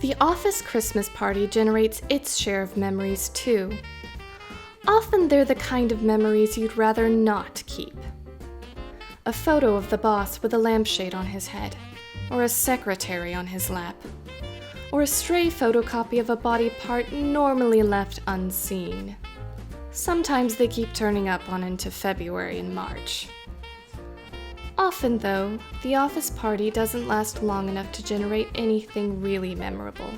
The office Christmas party generates its share of memories too. Often they're the kind of memories you'd rather not keep. A photo of the boss with a lampshade on his head, or a secretary on his lap, or a stray photocopy of a body part normally left unseen. Sometimes they keep turning up on into February and March. Often, though, the office party doesn't last long enough to generate anything really memorable,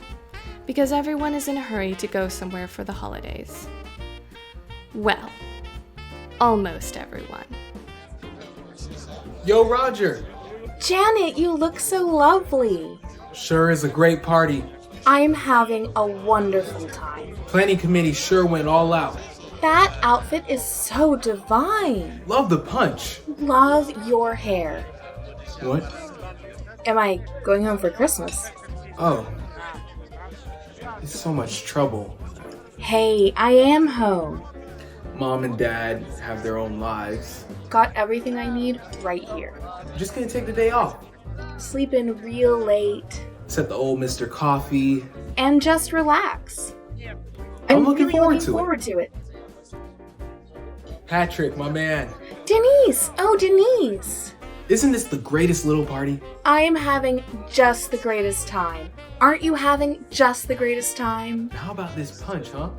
because everyone is in a hurry to go somewhere for the holidays. Well, almost everyone. Yo, Roger! Janet, you look so lovely. Sure is a great party. I'm having a wonderful time. Planning committee sure went all out. That outfit is so divine. Love the punch. Love your hair. What? Am I going home for Christmas? Oh. It's so much trouble. Hey, I am home. Mom and Dad have their own lives. Got everything I need right here. I'm just gonna take the day off. Sleep in real late. Set the old Mr. Coffee. And just relax. I'm looking really forward looking to forward to it. Patrick, my man. Denise! Oh, Denise! Isn't this the greatest little party? I am having just the greatest time. Aren't you having just the greatest time? How about this punch, huh?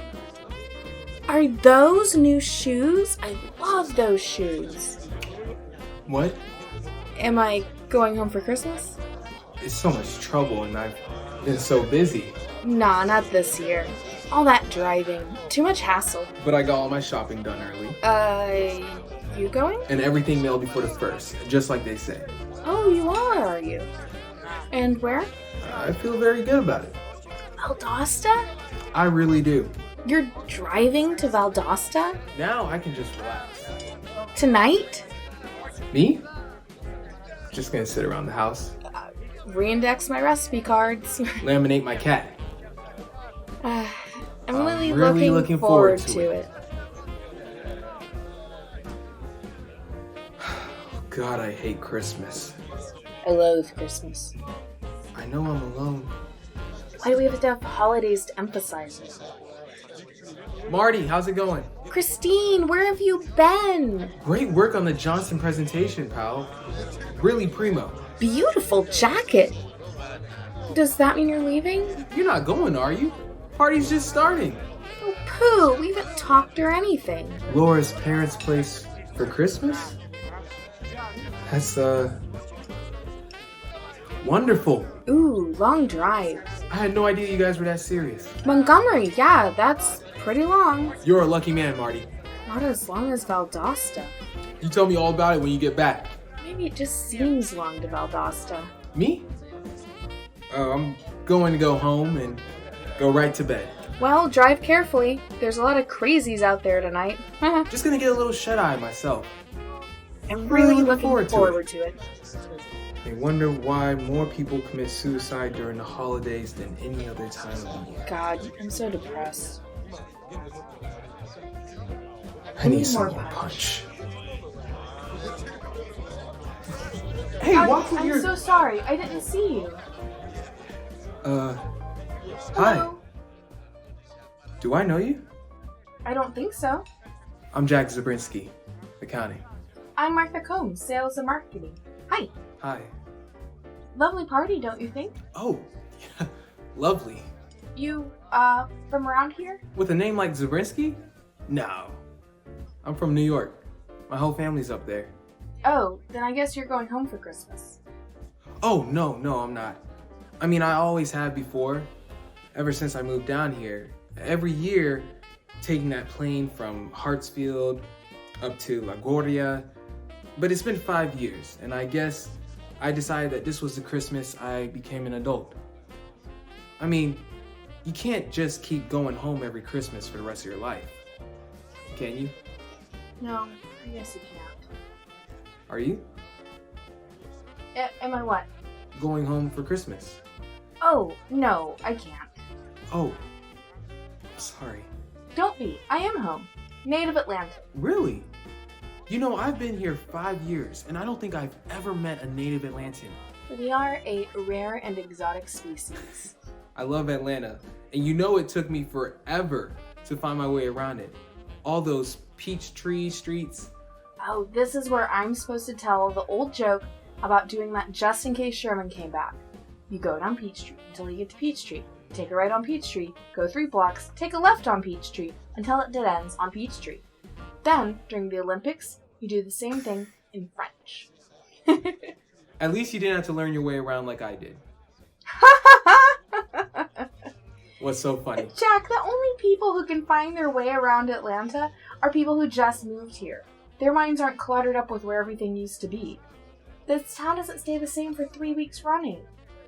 Are those new shoes? I love those shoes. What? Am I going home for Christmas? It's so much trouble and I've been so busy. Nah, not this year. All that driving. Too much hassle. But I got all my shopping done early. You going? And everything mailed before the 1st, just like they say. Oh, you are you? And where? I feel very good about it. Valdosta? I really do. You're driving to Valdosta? Now I can just relax. Tonight? Me? Just gonna sit around the house. Reindex my recipe cards. Laminate my cat. I'm really looking forward to it. God, I hate Christmas. I loathe Christmas. I know I'm alone. Why do we have to have holidays to emphasize it? Marty, how's it going? Christine, where have you been? Great work on the Johnson presentation, pal. Really primo. Beautiful jacket. Does that mean you're leaving? You're not going, are you? Party's just starting. Oh, pooh, we haven't talked or anything. Laura's parents' place for Christmas? That's, wonderful. Ooh, long drive. I had no idea you guys were that serious. Montgomery, yeah, that's pretty long. You're a lucky man, Marty. Not as long as Valdosta. You tell me all about it when you get back. Maybe it just seems long to Valdosta. Me? I'm going to go home and go right to bed. Well, drive carefully. There's a lot of crazies out there tonight. Just gonna get a little shut-eye myself. I'm really looking forward to it. I wonder why more people commit suicide during the holidays than any other time of the year. God, I'm so depressed. I need some more punch. Hey, walk with your... I'm so sorry. I didn't see you. Hi. Hello? Do I know you? I don't think so. I'm Jack Zabrinsky, accounting. I'm Martha Combs, sales and marketing. Hi. Hi. Lovely party, don't you think? Oh, yeah, lovely. You, from around here? With a name like Zabrinsky? No. I'm from New York. My whole family's up there. Oh, then I guess you're going home for Christmas. Oh, no, I'm not. I mean, I always have before. Ever since I moved down here. Every year, taking that plane from Hartsfield up to LaGuardia. But it's been 5 years, and I guess I decided that this was the Christmas I became an adult. I mean, you can't just keep going home every Christmas for the rest of your life. Can you? No, I guess you can't. Are you? Am I what? Going home for Christmas. Oh, no, I can't. Oh, sorry. Don't be. I am home. Native Atlantic. Really? You know, I've been here 5 years, and I don't think I've ever met a native Atlantean. We are a rare and exotic species. I love Atlanta. And you know it took me forever to find my way around it. All those Peachtree streets. Oh, this is where I'm supposed to tell the old joke about doing that just in case Sherman came back. You go down Peachtree until you get to Peachtree. Take a right on Peachtree, go 3 blocks, take a left on Peachtree until it dead ends on Peachtree. Then, during the Olympics, you do the same thing in French. At least you didn't have to learn your way around like I did. What's so funny? Jack, the only people who can find their way around Atlanta are people who just moved here. Their minds aren't cluttered up with where everything used to be. This town doesn't stay the same for 3 weeks running.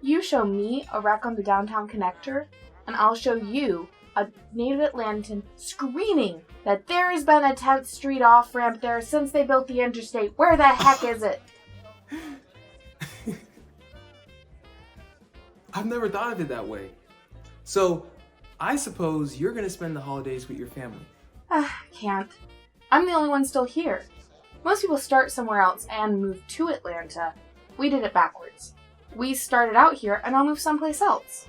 You show me a wreck on the downtown connector, and I'll show you a native Atlantan screaming that there has been a 10th Street off-ramp there since they built the interstate. Where the heck is it? I've never thought of it that way. So, I suppose you're going to spend the holidays with your family. Can't. I'm the only one still here. Most people start somewhere else and move to Atlanta. We did it backwards. We started out here and I'll move someplace else.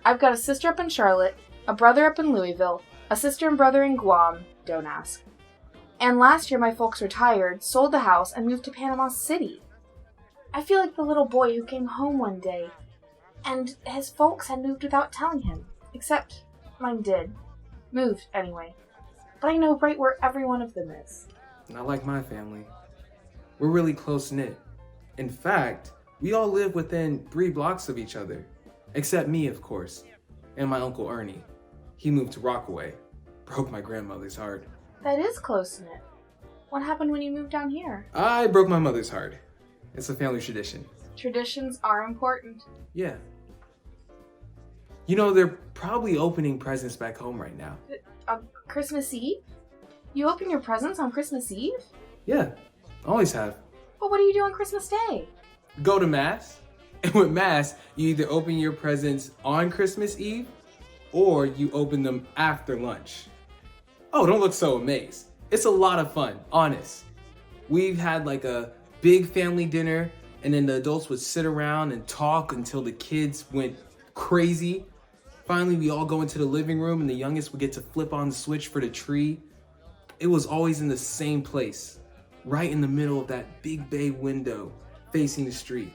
I've got a sister up in Charlotte, a brother up in Louisville, a sister and brother in Guam, don't ask. And last year my folks retired, sold the house, and moved to Panama City. I feel like the little boy who came home one day and his folks had moved without telling him. Except mine did. Moved, anyway. But I know right where every one of them is. Not like my family. We're really close-knit. In fact, we all live within 3 blocks of each other. Except me, of course. And my Uncle Ernie. He moved to Rockaway. Broke my grandmother's heart. That is close-knit. What happened when you moved down here? I broke my mother's heart. It's a family tradition. Traditions are important. Yeah. You know, they're probably opening presents back home right now. Christmas Eve? You open your presents on Christmas Eve? Yeah, always have. But what do you do on Christmas Day? Go to Mass. And with Mass, you either open your presents on Christmas Eve or you open them after lunch. Oh, don't look so amazed. It's a lot of fun, honest. We've had like a big family dinner and then the adults would sit around and talk until the kids went crazy. Finally, we all go into the living room and the youngest would get to flip on the switch for the tree. It was always in the same place, right in the middle of that big bay window facing the street.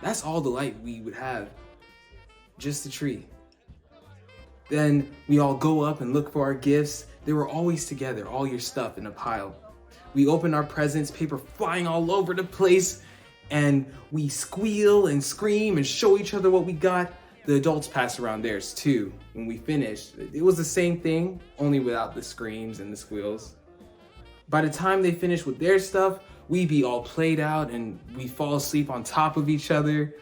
That's all the light we would have, just the tree. Then we all go up and look for our gifts. They were always together, all your stuff in a pile. We open our presents, paper flying all over the place, and we squeal and scream and show each other what we got. The adults pass around theirs too. When we finished, it was the same thing, only without the screams and the squeals. By the time they finished with their stuff, we'd be all played out and we'd fall asleep on top of each other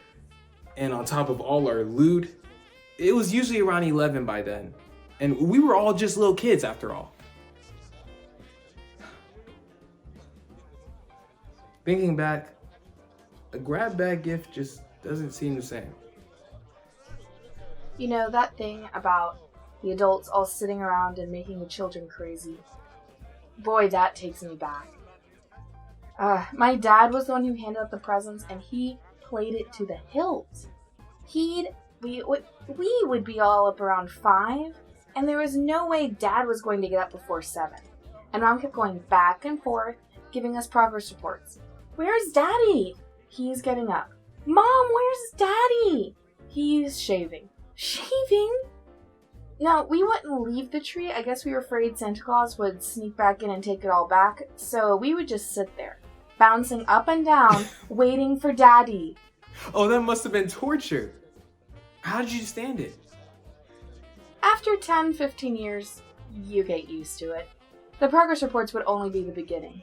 and on top of all our loot. It was usually around 11 by then. And we were all just little kids after all. Thinking back, a grab bag gift just doesn't seem the same. You know, that thing about the adults all sitting around and making the children crazy. Boy, that takes me back. My dad was the one who handed out the presents, and he played it to the hilt. We would be all up around 5, and there was no way Dad was going to get up before 7. And Mom kept going back and forth, giving us progress reports. Where's Daddy? He's getting up. Mom, where's Daddy? He's shaving. Shaving? No, we wouldn't leave the tree. I guess we were afraid Santa Claus would sneak back in and take it all back. So we would just sit there, bouncing up and down, waiting for Daddy. Oh, that must have been torture. How did you stand it? After 10, 15 years, you get used to it. The progress reports would only be the beginning.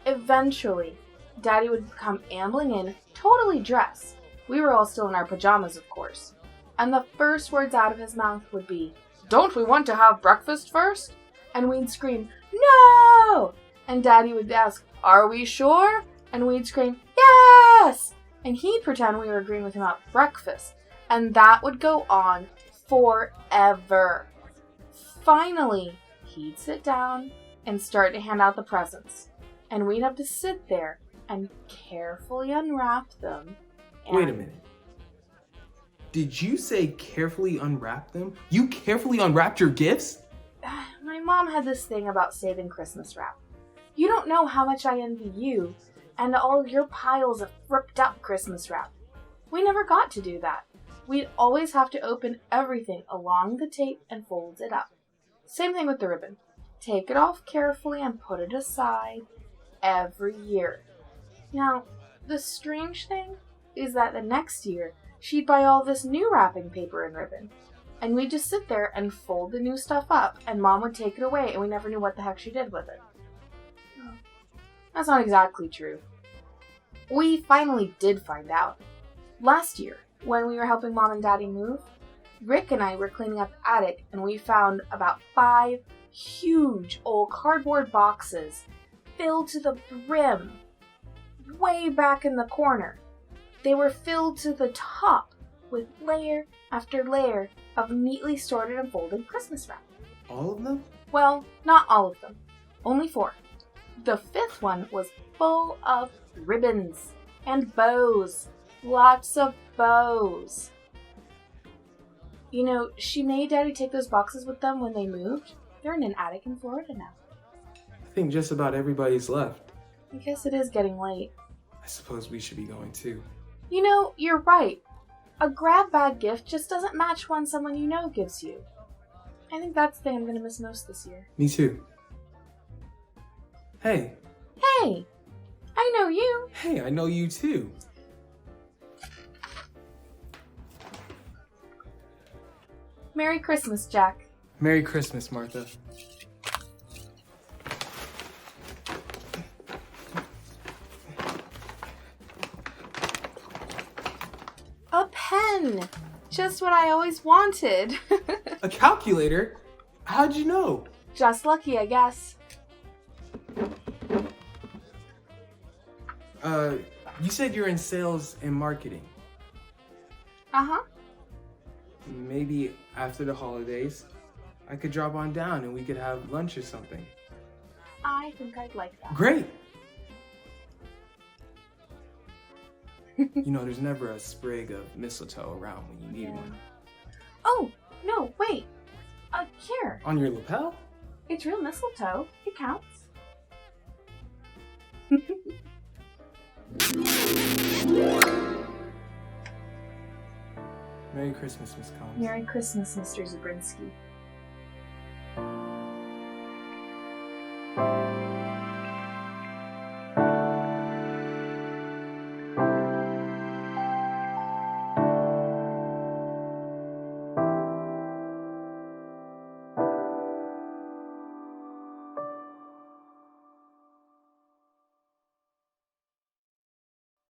Eventually, Daddy would come ambling in, totally dressed. We were all still in our pajamas, of course. And the first words out of his mouth would be, "Don't we want to have breakfast first?" And we'd scream, "No!" And Daddy would ask, "Are we sure?" And we'd scream, "Yes!" And he'd pretend we were agreeing with him about breakfast. And that would go on forever. Finally, he'd sit down and start to hand out the presents. And we'd have to sit there and carefully unwrap them. Wait a minute. Did you say carefully unwrap them? You carefully unwrapped your gifts? My mom had this thing about saving Christmas wrap. You don't know how much I envy you and all your piles of ripped up Christmas wrap. We never got to do that. We'd always have to open everything along the tape and fold it up. Same thing with the ribbon. Take it off carefully and put it aside every year. Now, the strange thing is that the next year, she'd buy all this new wrapping paper and ribbon. And we'd just sit there and fold the new stuff up, and Mom would take it away, and we never knew what the heck she did with it. That's not exactly true. We finally did find out. Last year, when we were helping Mom and Daddy move, Rick and I were cleaning up the attic, and we found about 5 huge old cardboard boxes filled to the brim, way back in the corner. They were filled to the top with layer after layer of neatly sorted and folded Christmas wrap. All of them? Well, not all of them. Only 4. The 5th one was full of ribbons and bows. Lots of bows. You know, she made Daddy take those boxes with them when they moved. They're in an attic in Florida now. I think just about everybody's left. I guess it is getting late. I suppose we should be going too. You know, you're right. A grab bag gift just doesn't match one someone you know gives you. I think that's the thing I'm going to miss most this year. Me too. Hey. Hey! I know you! Hey, I know you too. Merry Christmas, Jack. Merry Christmas, Martha. A pen! Just what I always wanted. A calculator? How'd you know? Just lucky, I guess. You said you're in sales and marketing. Uh-huh. Maybe after the holidays, I could drop on down and we could have lunch or something. I think I'd like that. Great! You know, there's never a sprig of mistletoe around when you need one. Oh, no, wait. Here. On your lapel? It's real mistletoe. It counts. Merry Christmas, Miss Combs. Merry Christmas, Mr. Zabriskie.